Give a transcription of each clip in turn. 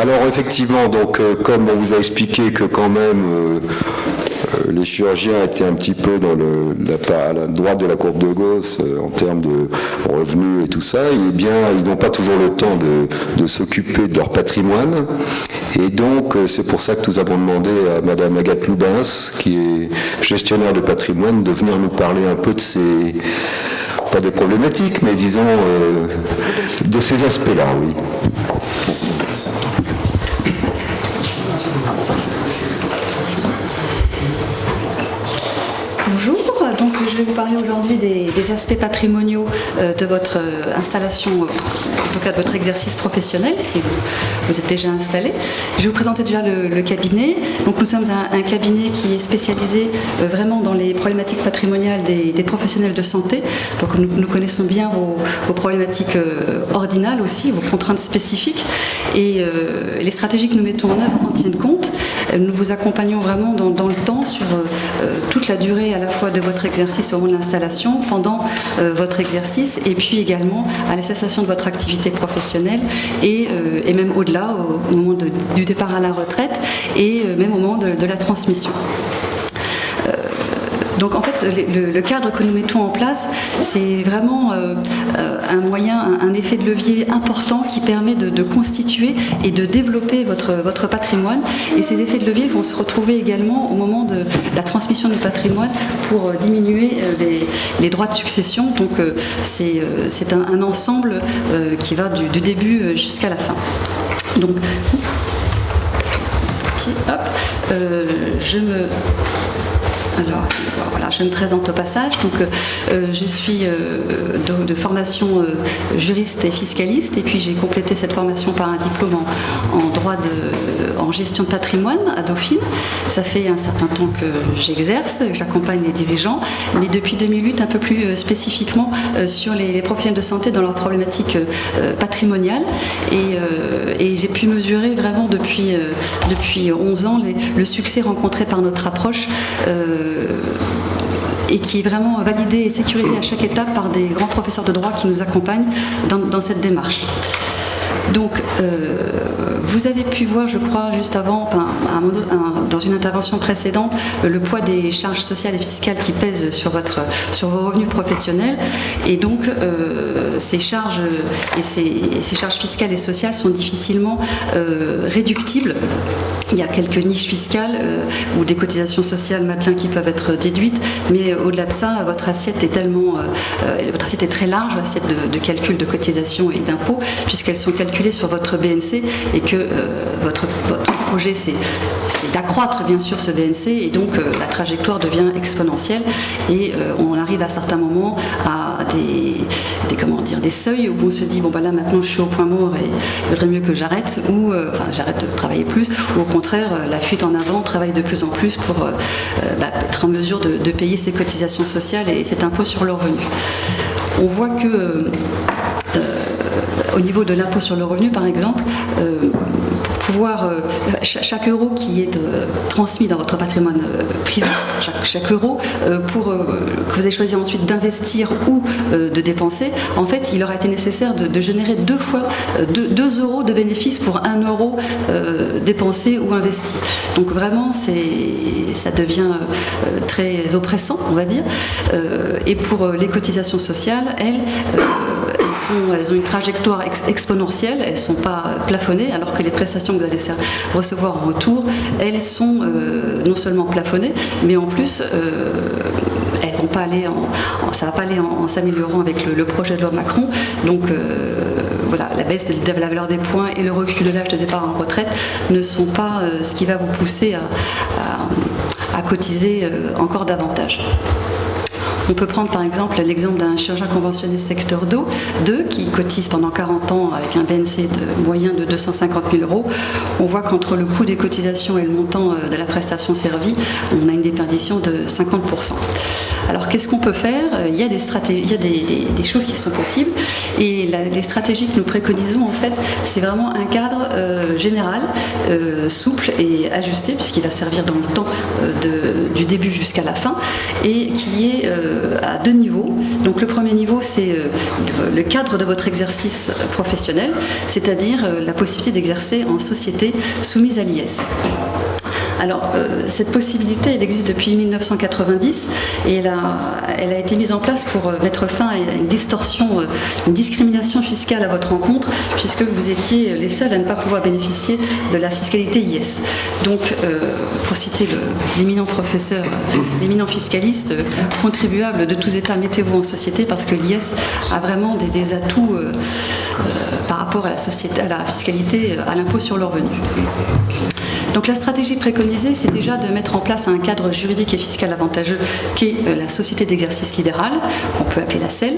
Alors effectivement, donc comme on vous a expliqué que quand même les chirurgiens étaient un petit peu dans à la droite de la courbe de Gauss en termes de revenus et tout ça, eh bien ils n'ont pas toujours le temps de s'occuper de leur patrimoine. Et donc c'est pour ça que nous avons demandé à Madame Agathe Loubens, qui est gestionnaire de patrimoine, de venir nous parler un peu de ces, pas des problématiques, mais disons de ces aspects-là, oui. Bonjour, donc je vais vous parler aujourd'hui des aspects patrimoniaux de votre installation, en tout cas de votre exercice professionnel, si vous êtes déjà installé. Je vais vous présenter déjà le cabinet. Donc nous sommes un cabinet qui est spécialisé vraiment dans les problématiques patrimoniales des professionnels de santé. Donc nous connaissons bien vos problématiques ordinales aussi, vos contraintes spécifiques, et les stratégies que nous mettons en œuvre en tiennent compte. Nous vous accompagnons vraiment dans le temps sur toute la durée à la fois de votre exercice au moment de l'installation, pendant votre exercice, et puis également à la cessation de votre activité professionnelle et même au-delà, au moment du départ à la retraite et même au moment de la transmission. Donc en fait, le cadre que nous mettons en place, c'est vraiment un moyen, un effet de levier important qui permet de constituer et de développer votre patrimoine. Et ces effets de levier vont se retrouver également au moment de la transmission du patrimoine pour diminuer les droits de succession. Donc c'est un ensemble qui va du début jusqu'à la fin. Donc, hop, Alors, je me présente au passage. Donc, je suis de formation juriste et fiscaliste, et puis j'ai complété cette formation par un diplôme en droit en gestion de patrimoine à Dauphine. Ça fait un certain temps que j'exerce, j'accompagne les dirigeants, mais depuis 2008, un peu plus spécifiquement sur les professionnels de santé dans leurs problématiques patrimoniales. Et j'ai pu mesurer vraiment depuis 11 ans le succès rencontré par notre approche. Et qui est vraiment validé et sécurisé à chaque étape par des grands professeurs de droit qui nous accompagnent dans cette démarche. Donc, vous avez pu voir, je crois, juste avant, dans une intervention précédente, le poids des charges sociales et fiscales qui pèsent sur vos revenus professionnels. Et donc, ces charges fiscales et sociales sont difficilement réductibles. Il y a quelques niches fiscales ou des cotisations sociales Madelin qui peuvent être déduites, mais au-delà de ça, votre assiette est très large, l'assiette de calcul de cotisations et d'impôts, puisqu'elles sont calculées sur votre BNC et que votre projet c'est d'accroître bien sûr ce BNC, et donc la trajectoire devient exponentielle et on arrive à certains moments à des seuils où on se dit bon bah là maintenant je suis au point mort et il vaudrait mieux que j'arrête, ou j'arrête de travailler plus, ou au contraire la fuite en avant, travaille de plus en plus pour être en mesure de payer ses cotisations sociales et cet impôt sur le revenu. On voit que au niveau de l'impôt sur le revenu par exemple, pour pouvoir chaque euro qui est transmis dans votre patrimoine privé, chaque euro que vous avez choisi ensuite d'investir ou de dépenser, en fait il aura été nécessaire de générer 2 euros de bénéfices pour 1 euro dépensé ou investi. Donc vraiment ça devient très oppressant, on va dire. Et pour les cotisations sociales, elles ont une trajectoire exponentielle, elles ne sont pas plafonnées, alors que les prestations que vous allez recevoir en retour, elles sont non seulement plafonnées, mais en plus elles vont pas aller ça ne va pas aller en s'améliorant avec le projet de loi Macron. Donc voilà, la baisse de la valeur des points et le recul de l'âge de départ en retraite ne sont pas ce qui va vous pousser à cotiser encore davantage. On peut prendre par exemple l'exemple d'un chirurgien conventionné secteur 2 qui cotise pendant 40 ans avec un BNC moyen de 250 000 euros. On voit qu'entre le coût des cotisations et le montant de la prestation servie, on a une déperdition de 50%. Alors qu'est-ce qu'on peut faire ? Il y a des stratégies, il y a des choses qui sont possibles, et les stratégies que nous préconisons en fait, c'est vraiment un cadre général, souple et ajusté, puisqu'il va servir dans le temps du début jusqu'à la fin, et qui est à 2 niveaux. Donc le premier niveau, c'est le cadre de votre exercice professionnel, c'est-à-dire la possibilité d'exercer en société soumise à l'IS. Alors, cette possibilité, elle existe depuis 1990 et elle a été mise en place pour mettre fin à une distorsion, une discrimination fiscale à votre encontre, puisque vous étiez les seuls à ne pas pouvoir bénéficier de la fiscalité IS. Donc, pour citer l'éminent professeur, l'éminent fiscaliste, contribuable de tous États, mettez-vous en société parce que l'IS a vraiment des atouts par rapport à la fiscalité, à l'impôt sur le revenu. Donc la stratégie préconisée, c'est déjà de mettre en place un cadre juridique et fiscal avantageux qu'est la société d'exercice libéral, qu'on peut appeler la SEL,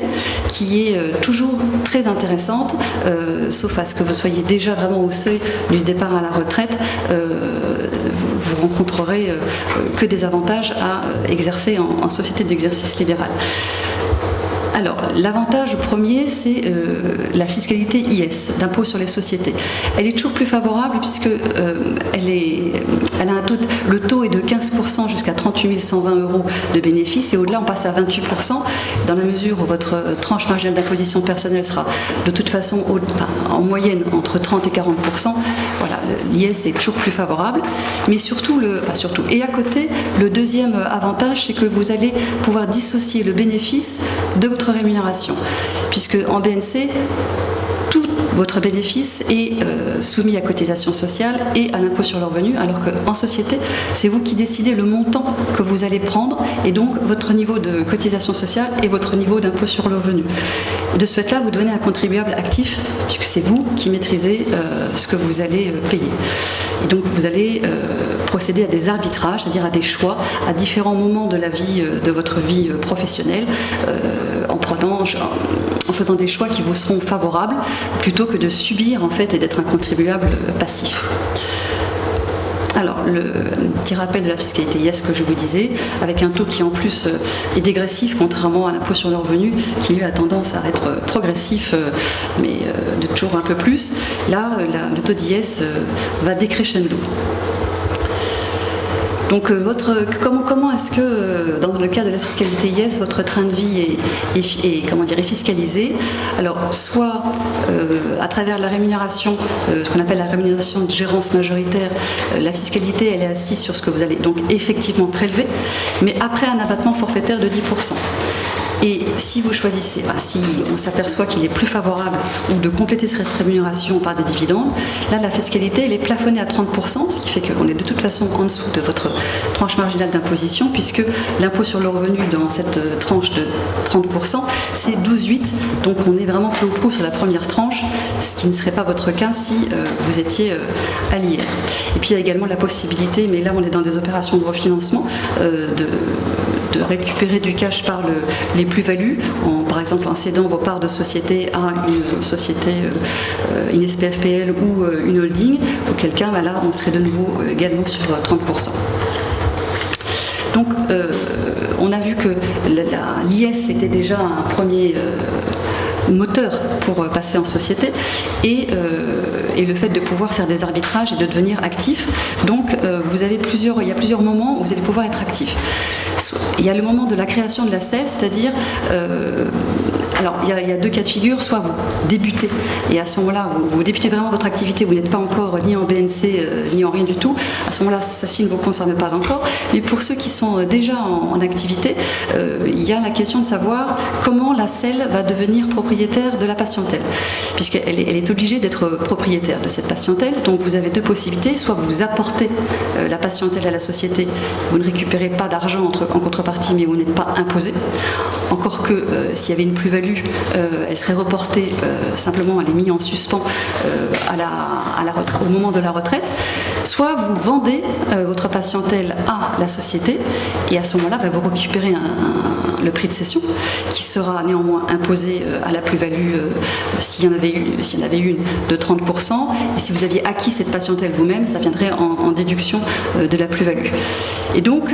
qui est toujours très intéressante, sauf à ce que vous soyez déjà vraiment au seuil du départ à la retraite, vous rencontrerez que des avantages à exercer en société d'exercice libéral. Alors, l'avantage premier, c'est la fiscalité IS, d'impôt sur les sociétés. Elle est toujours plus favorable puisque elle a le taux est de 15% jusqu'à 38 120 € de bénéfices et au-delà, on passe à 28% dans la mesure où votre tranche marginale d'imposition personnelle sera de toute façon en moyenne entre 30 et 40%. Voilà, l'IS est toujours plus favorable. Mais surtout, et à côté, le deuxième avantage, c'est que vous allez pouvoir dissocier le bénéfice de votre rémunération, puisque en BNC, tout votre bénéfice est soumis à cotisation sociale et à l'impôt sur le revenu, alors qu'en société, c'est vous qui décidez le montant que vous allez prendre et donc votre niveau de cotisation sociale et votre niveau d'impôt sur le revenu. De ce fait-là, vous devenez un contribuable actif, puisque c'est vous qui maîtrisez ce que vous allez payer. Et donc vous allez procéder à des arbitrages, c'est-à-dire à des choix à différents moments de la vie, de votre vie professionnelle, en faisant des choix qui vous seront favorables, plutôt que de subir en fait et d'être un contribuable passif. Alors, le petit rappel de la fiscalité IS que je vous disais, avec un taux qui en plus est dégressif, contrairement à l'impôt sur le revenu, qui lui a tendance à être progressif, mais de toujours un peu plus. Là, le taux d'IS va décrescendo. Donc, comment est-ce que, dans le cas de la fiscalité IS, votre train de vie est fiscalisé? Alors, soit à travers la rémunération, ce qu'on appelle la rémunération de gérance majoritaire, la fiscalité, elle est assise sur ce que vous allez donc effectivement prélever, mais après un abattement forfaitaire de 10%. Et si vous choisissez, si on s'aperçoit qu'il est plus favorable ou de compléter cette rémunération par des dividendes, là la fiscalité elle est plafonnée à 30%, ce qui fait qu'on est de toute façon en dessous de votre tranche marginale d'imposition, puisque l'impôt sur le revenu dans cette tranche de 30%, c'est 12,8, donc on est vraiment peu ou prou sur la première tranche, ce qui ne serait pas votre cas si vous étiez à l'IR. Et puis il y a également la possibilité, mais là on est dans des opérations de refinancement, de récupérer du cash par les plus-values, par exemple en cédant vos parts de société à une société, une SPFPL ou une holding, auquel cas là on serait de nouveau également sur 30%. Donc on a vu que l'IS était déjà un premier moteur pour passer en société et le fait de pouvoir faire des arbitrages et de devenir actif. Donc il y a plusieurs moments où vous allez pouvoir être actif. Il y a le moment de la création de la SEL, c'est-à-dire alors, il y a deux cas de figure, soit vous débutez, et à ce moment-là, vous débutez vraiment votre activité, vous n'êtes pas encore ni en BNC, ni en rien du tout, à ce moment-là, ceci ne vous concerne pas encore, mais pour ceux qui sont déjà en activité, il y a la question de savoir comment la SEL va devenir propriétaire de la patientèle, puisqu'elle est obligée d'être propriétaire de cette patientèle, donc vous avez deux possibilités, soit vous apportez la patientèle à la société, vous ne récupérez pas d'argent en contrepartie, mais vous n'êtes pas imposé, encore que s'il y avait une plus-value, elle serait reportée, simplement elle est mise en suspens au moment de la retraite, soit vous vendez votre patientèle à la société et à ce moment-là vous récupérez le prix de cession qui sera néanmoins imposé à la plus-value s'il y en avait une de 30%, et si vous aviez acquis cette patientèle vous-même, ça viendrait en déduction de la plus-value. Et donc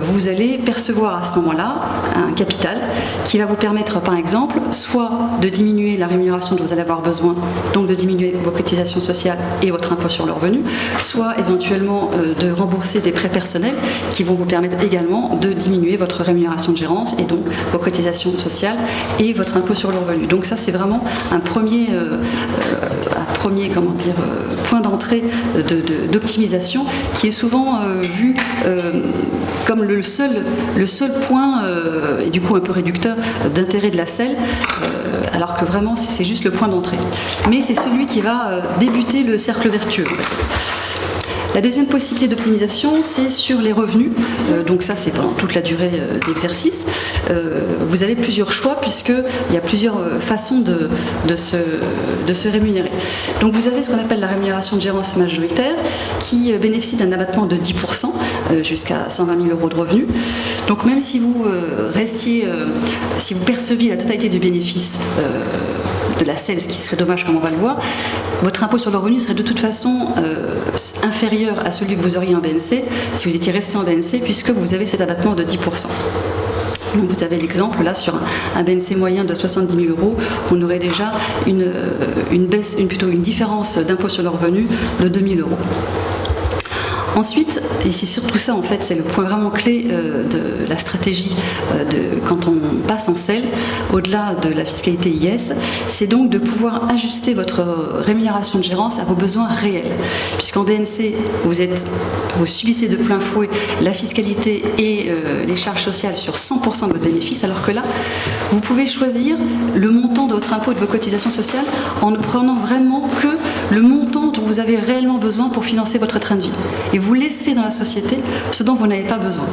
vous allez percevoir à ce moment-là un capital qui va vous permettre par exemple soit de diminuer la rémunération dont vous allez avoir besoin, donc de diminuer vos cotisations sociales et votre impôt sur le revenu, soit prévoit éventuellement de rembourser des prêts personnels qui vont vous permettre également de diminuer votre rémunération de gérance et donc vos cotisations sociales et votre impôt sur le revenu. Donc ça, c'est vraiment un premier point d'entrée d'optimisation qui est souvent vu comme le seul point, et du coup un peu réducteur, d'intérêt de la selle, alors que vraiment c'est juste le point d'entrée. Mais c'est celui qui va débuter le cercle vertueux. La deuxième possibilité d'optimisation, c'est sur les revenus. Donc ça, c'est pendant toute la durée d'exercice. Vous avez plusieurs choix puisqu'il y a plusieurs façons de se rémunérer. Donc vous avez ce qu'on appelle la rémunération de gérance majoritaire qui bénéficie d'un abattement de 10% jusqu'à 120 000 € de revenus. Donc même si vous si vous perceviez la totalité du bénéfice de la selle, ce qui serait dommage comme on va le voir, votre impôt sur le revenu serait de toute façon inférieur à celui que vous auriez en BNC si vous étiez resté en BNC puisque vous avez cet abattement de 10%. Donc vous avez l'exemple là sur un BNC moyen de 70 000 €, on aurait déjà une différence d'impôt sur le revenu de 2 000 €. Ensuite, et c'est surtout ça en fait, c'est le point vraiment clé de la stratégie quand on passe en selle, au-delà de la fiscalité IS, c'est donc de pouvoir ajuster votre rémunération de gérance à vos besoins réels. Puisqu'en BNC, vous subissez de plein fouet la fiscalité et les charges sociales sur 100% de votre bénéfice, alors que là, vous pouvez choisir le montant de votre impôt et de vos cotisations sociales en ne prenant vraiment que le montant dont vous avez réellement besoin pour financer votre train de vie. Et vous laissez dans la société ce dont vous n'avez pas besoin.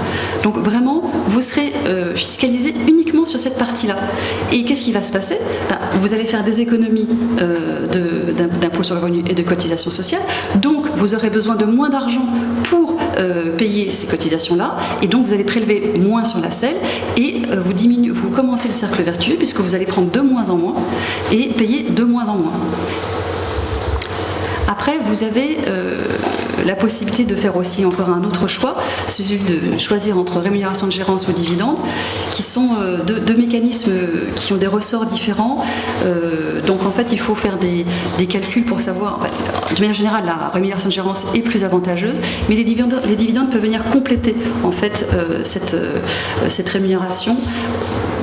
Donc vraiment, vous serez fiscalisé uniquement sur cette partie-là. Et qu'est-ce qui va se passer ? Vous allez faire des économies d'impôts sur le revenu et de cotisations sociales. Donc vous aurez besoin de moins d'argent pour payer ces cotisations-là. Et donc vous allez prélever moins sur la selle et vous commencez le cercle vertueux puisque vous allez prendre de moins en moins et payer de moins en moins. Après, vous avez la possibilité de faire aussi encore un autre choix, celui de choisir entre rémunération de gérance ou dividende, qui sont deux mécanismes qui ont des ressorts différents. Donc en fait, il faut faire des calculs pour savoir, de manière générale, la rémunération de gérance est plus avantageuse, mais les dividendes peuvent venir compléter en fait cette rémunération.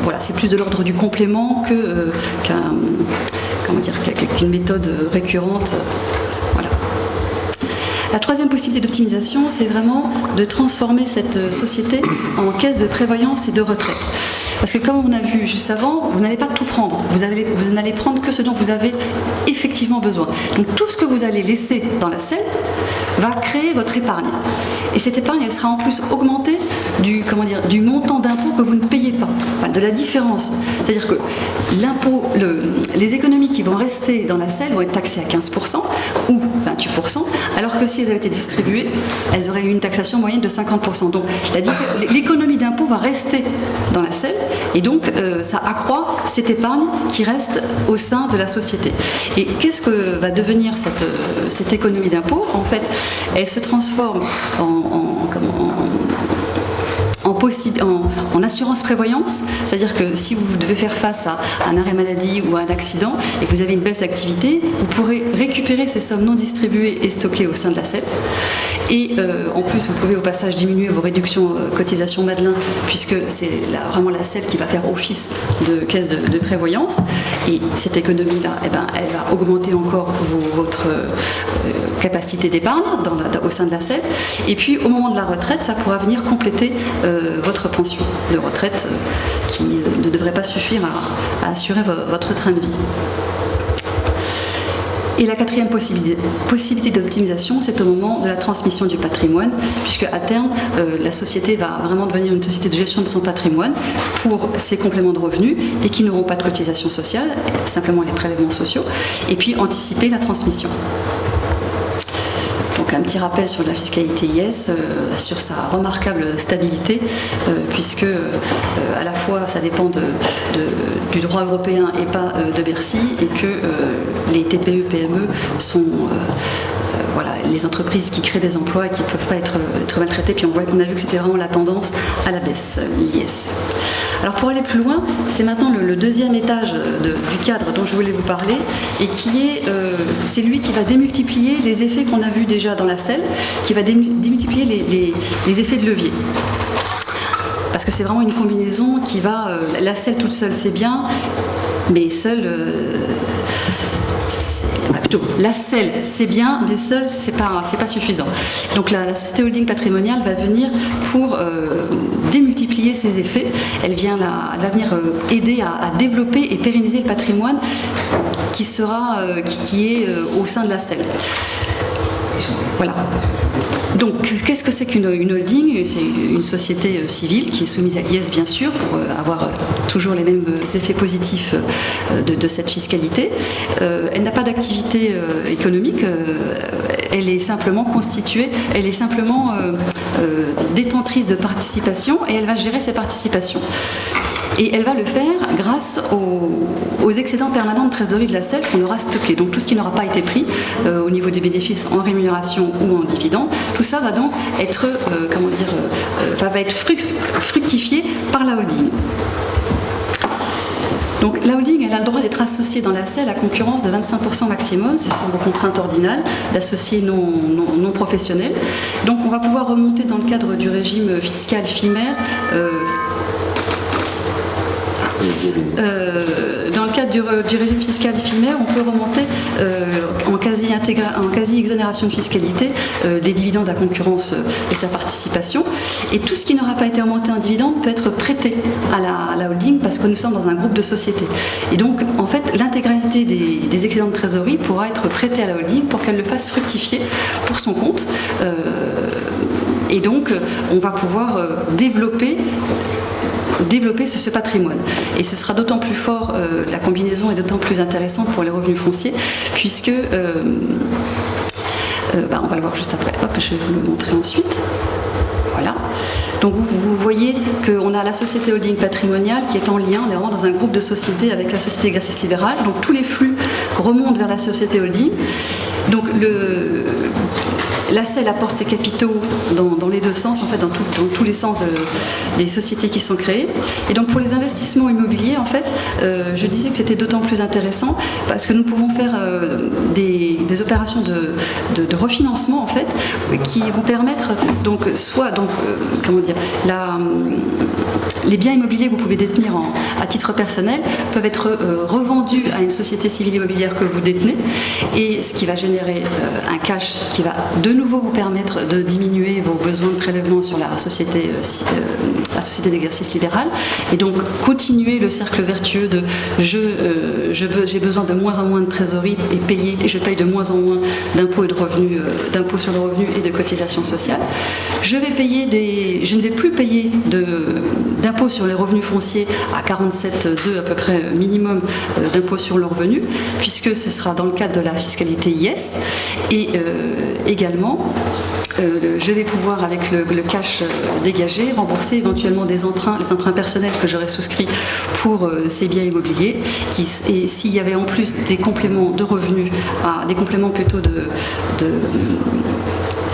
Voilà, c'est plus de l'ordre du complément qu'une méthode récurrente. Voilà. La troisième possibilité d'optimisation, c'est vraiment de transformer cette société en caisse de prévoyance et de retraite. Parce que comme on a vu juste avant, vous n'allez pas tout prendre. Vous n'allez prendre que ce dont vous avez effectivement besoin. Donc tout ce que vous allez laisser dans la selle va créer votre épargne. Et cette épargne, elle sera en plus augmentée du montant d'impôt que vous ne payez pas, de la différence. C'est-à-dire que les économies qui vont rester dans la selle vont être taxées à 15% ou 28%, alors que si elles avaient été distribuées, elles auraient eu une taxation moyenne de 50%. Donc l'économie d'impôt va rester dans la selle et donc ça accroît cette épargne qui reste au sein de la société. Et qu'est-ce que va devenir cette économie d'impôt ? En fait, elle se transforme en assurance prévoyance, c'est-à-dire que si vous devez faire face à un arrêt maladie ou à un accident et que vous avez une baisse d'activité, vous pourrez récupérer ces sommes non distribuées et stockées au sein de la selle. Et en plus, vous pouvez au passage diminuer vos réductions cotisations Madelin, puisque c'est vraiment la selle qui va faire office de caisse de prévoyance. Et cette économie-là, elle va augmenter encore votre capacité d'épargne au sein de la selle. Et puis, au moment de la retraite, ça pourra venir compléter votre pension de retraite qui ne devrait pas suffire à assurer votre train de vie. Et la quatrième possibilité d'optimisation, c'est au moment de la transmission du patrimoine, puisque à terme, la société va vraiment devenir une société de gestion de son patrimoine pour ses compléments de revenus et qui n'auront pas de cotisation sociale, simplement les prélèvements sociaux, et puis anticiper la transmission. Donc un petit rappel sur la fiscalité IS, sur sa remarquable stabilité, puisque à la fois ça dépend du droit européen et pas de Bercy, et que les TPE, PME sont les entreprises qui créent des emplois et qui ne peuvent pas être maltraitées. Puis on a vu que c'était vraiment la tendance à la baisse, l'IS. Alors pour aller plus loin, c'est maintenant le deuxième étage du cadre dont je voulais vous parler, et c'est lui qui va démultiplier les effets qu'on a vus déjà dans la selle, qui va démultiplier les effets de levier. Parce que c'est vraiment une combinaison qui va... la selle toute seule, c'est bien, mais seule... la selle, c'est bien, mais seule, c'est pas suffisant. Donc la société holding patrimoniale va venir pour démultiplier ces effets. Elle va venir aider à développer et pérenniser le patrimoine qui est au sein de la selle. Voilà. Donc, qu'est-ce que c'est qu'une holding? C'est une société civile qui est soumise à l'IS, bien sûr, pour avoir toujours les mêmes effets positifs de cette fiscalité. Elle n'a pas d'activité économique, elle est simplement constituée, elle est simplement détentrice de participation et elle va gérer ses participations. Et elle va le faire grâce aux excédents permanents de trésorerie de la selle qu'on aura stocké. Donc tout ce qui n'aura pas été pris au niveau des bénéfices en rémunération ou en dividende, tout ça va donc être, va être fructifié par la holding. Donc la holding, elle a le droit d'être associée dans la selle à concurrence de 25% maximum, c'est sur vos contraintes ordinales d'associés non professionnels. Donc on va pouvoir remonter dans le cadre du régime fiscal FIMER. Dans le cadre du régime fiscal FIMER, on peut remonter en quasi-exonération de fiscalité des dividendes à concurrence de sa participation. Et tout ce qui n'aura pas été remonté en dividende peut être prêté à la holding parce que nous sommes dans un groupe de sociétés. Et donc, en fait, l'intégralité des excédents de trésorerie pourra être prêtée à la holding pour qu'elle le fasse fructifier pour son compte. Et donc, on va pouvoir développer ce patrimoine. Et ce sera d'autant plus fort, la combinaison est d'autant plus intéressante pour les revenus fonciers, puisque, on va le voir juste après, hop, je vais vous le montrer ensuite. Voilà. Donc vous voyez qu'on a la société holding patrimoniale qui est en lien, on est vraiment dans un groupe de sociétés avec la société d'exercice libéral, donc tous les flux remontent vers la société holding. Donc la selle apporte ses capitaux dans les deux sens, en fait, dans tous les sens des sociétés qui sont créées. Et donc pour les investissements immobiliers, en fait, je disais que c'était d'autant plus intéressant parce que nous pouvons faire des opérations de refinancement, en fait, qui vont permettre les biens immobiliers que vous pouvez détenir à titre personnel peuvent être revendus à une société civile immobilière que vous détenez, et ce qui va générer un cash qui va de nouveau vous permettre de diminuer vos besoins de prélèvement sur la société d'exercice libéral, et donc continuer le cercle vertueux de j'ai besoin de moins en moins de trésorerie et je paye de moins en moins d'impôts et de revenus, d'impôts sur le revenu et de cotisations sociales. Je ne vais plus payer d'impôts sur les revenus fonciers à 47,2 à peu près minimum d'impôts sur le revenu, puisque ce sera dans le cadre de la fiscalité IS, et également je vais pouvoir, avec le cash dégagé, rembourser éventuellement les emprunts personnels que j'aurais souscrits pour ces biens immobiliers. Et s'il y avait en plus des compléments de revenus, des compléments plutôt de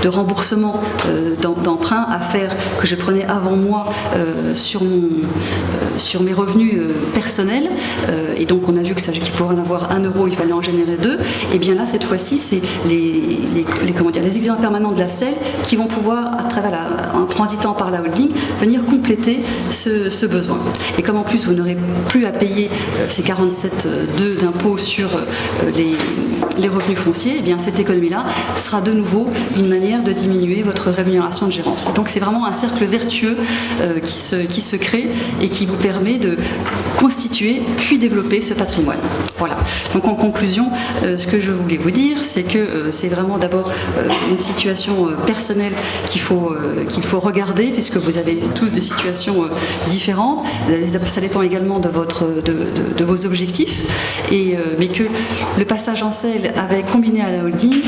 remboursement d'emprunts à faire que je prenais avant moi sur mes revenus personnels, et donc on a vu qu'il pouvait en avoir 1 euro, il fallait en générer 2, et bien là cette fois-ci c'est les excédents permanents de la selle qui vont pouvoir, en transitant par la holding, venir compléter ce besoin. Et comme en plus vous n'aurez plus à payer ces 47,2 d'impôts sur les revenus fonciers, et bien cette économie-là sera de nouveau une manière de diminuer votre rémunération de gérance. Et donc c'est vraiment un cercle vertueux qui se crée et qui vous permet de constituer puis développer ce patrimoine. Voilà. Donc en conclusion, ce que je voulais vous dire, c'est que c'est vraiment d'abord une situation personnelle qu'il faut regarder, puisque vous avez tous des situations différentes. Ça dépend également de vos objectifs, mais que le passage en selle combiné à la holding,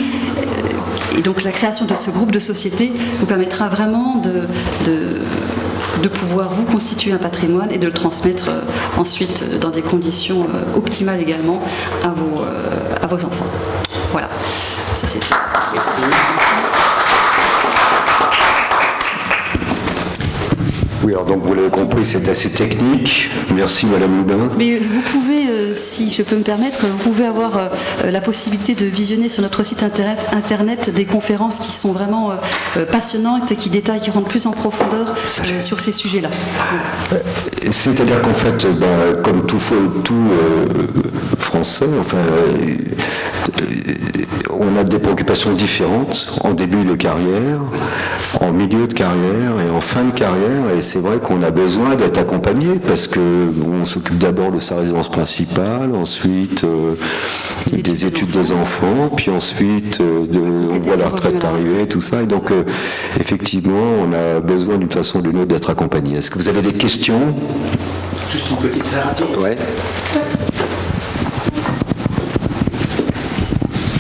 et donc la création de ce groupe de sociétés vous permettra vraiment de pouvoir vous constituer un patrimoine et de le transmettre ensuite dans des conditions optimales également à vos enfants. Voilà, ça c'est tout. Merci. Oui, alors donc vous l'avez compris, c'est assez technique. Merci Madame Loubin. Mais vous pouvez, si je peux me permettre, vous pouvez avoir la possibilité de visionner sur notre site internet des conférences qui sont vraiment passionnantes et qui détaillent, qui rentrent plus en profondeur sur ces sujets-là. C'est-à-dire qu'en fait, comme tout Français, enfin, on a des préoccupations différentes en début de carrière, en milieu de carrière et en fin de carrière. Et c'est vrai qu'on a besoin d'être accompagné parce qu'on s'occupe d'abord de sa résidence principale, ensuite des études des enfants, puis ensuite on voit la retraite arriver, tout ça. Et donc, effectivement, on a besoin d'une façon ou d'une autre d'être accompagné. Est-ce que vous avez des questions ? Juste une petite très rapide. Ouais.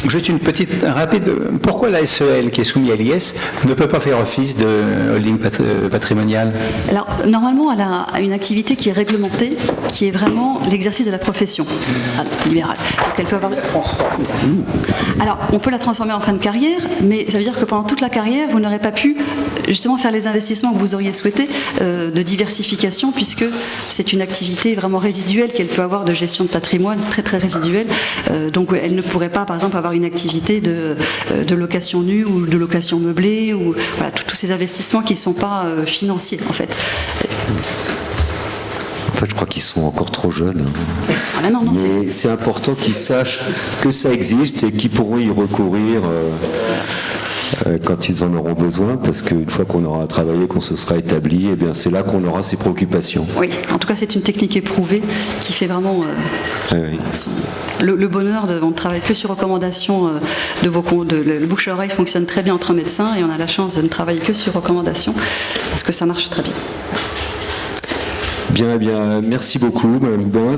Juste une petite rapide. Pourquoi la SEL, qui est soumise à l'IS, ne peut pas faire office de holding patrimonial? Alors, normalement, elle a une activité qui est réglementée, qui est vraiment l'exercice de la profession libérale. Donc, elle peut avoir... Alors, on peut la transformer en fin de carrière, mais ça veut dire que pendant toute la carrière, vous n'aurez pas pu justement faire les investissements que vous auriez souhaité de diversification, puisque c'est une activité vraiment résiduelle qu'elle peut avoir de gestion de patrimoine, très très résiduelle. Donc, elle ne pourrait pas, par exemple, avoir une activité de location nue ou de location meublée, ou voilà, tous ces investissements qui ne sont pas financiers, en fait. En fait, je crois qu'ils sont encore trop jeunes. Ah, non, mais c'est important qu'ils sachent que ça existe et qu'ils pourront y recourir quand ils en auront besoin, parce qu'une fois qu'on aura travaillé, qu'on se sera établi, eh bien, c'est là qu'on aura ces préoccupations. Oui, en tout cas, c'est une technique éprouvée qui fait vraiment le bonheur de... On ne travaille que sur recommandation de vos comptes. Le bouche à oreille fonctionne très bien entre médecins et on a la chance de ne travailler que sur recommandation parce que ça marche très bien. Bien, merci beaucoup, Mme Loubin.